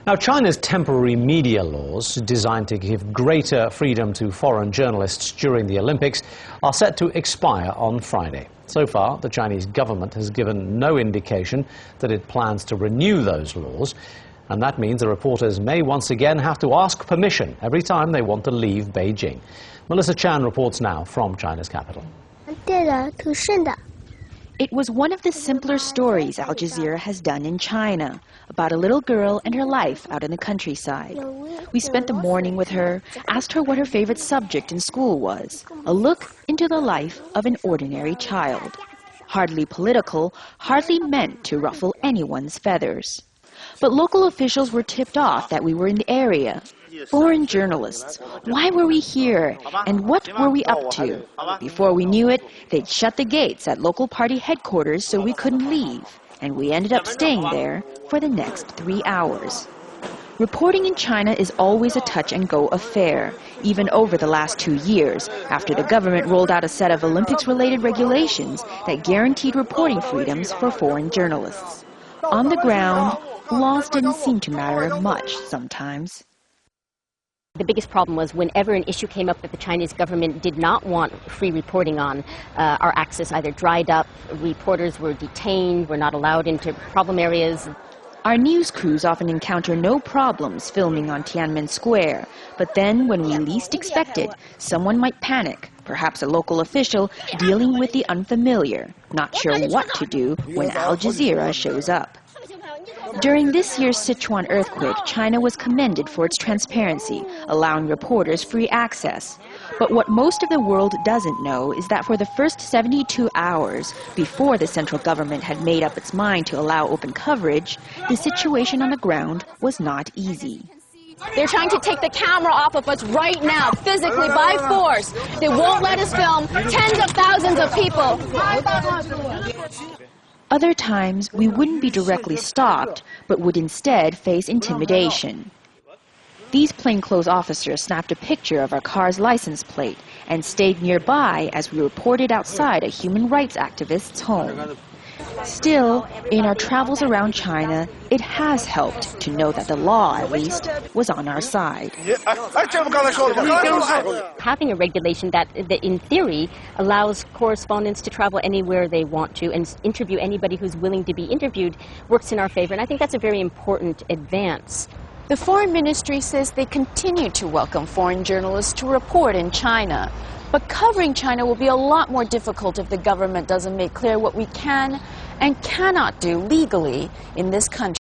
Now, China's temporary media laws, designed to give greater freedom to foreign journalists during the Olympics, are set to expire on Friday. So far, the Chinese government has given no indication that it plans to renew those laws, and that means the reporters may once again have to ask permission every time they want to leave Beijing. Melissa Chan reports now from China's capital. It was one of the simpler stories Al Jazeera has done in China, about a little girl and her life out in the countryside. We spent the morning with her, asked her what her favorite subject in school was, a look into the life of an ordinary child. Hardly political, hardly meant to ruffle anyone's feathers. But local officials were tipped off that we were in the area. Foreign journalists. Why were we here? And what were we up to? Before we knew it, they'd shut the gates at local party headquarters so we couldn't leave. And we ended up staying there for the next 3 hours. Reporting in China is always a touch-and-go affair, even over the last 2 years, after the government rolled out a set of Olympics-related regulations that guaranteed reporting freedoms for foreign journalists. On the ground, laws didn't seem to matter much sometimes. The biggest problem was whenever an issue came up that the Chinese government did not want free reporting on, our access either dried up, reporters were detained, were not allowed into problem areas. Our news crews often encounter no problems filming on Tiananmen Square, but then when we least expect it, someone might panic, perhaps a local official dealing with the unfamiliar, not sure what to do when Al Jazeera shows up. During this year's Sichuan earthquake, China was commended for its transparency, allowing reporters free access. But what most of the world doesn't know is that for the first 72 hours, before the central government had made up its mind to allow open coverage, the situation on the ground was not easy. They're trying to take the camera off of us right now, physically, by force. They won't let us film tens of thousands of people. Other times, we wouldn't be directly stopped, but would instead face intimidation. These plainclothes officers snapped a picture of our car's license plate and stayed nearby as we reported outside a human rights activist's home. Still, in our travels around China, it has helped to know that the law, at least, was on our side. Having a regulation that in theory allows correspondents to travel anywhere they want to and interview anybody who's willing to be interviewed works in our favor, and I think that's a very important advance. The Foreign Ministry says they continue to welcome foreign journalists to report in China. But covering China will be a lot more difficult if the government doesn't make clear what we can and cannot do legally in this country.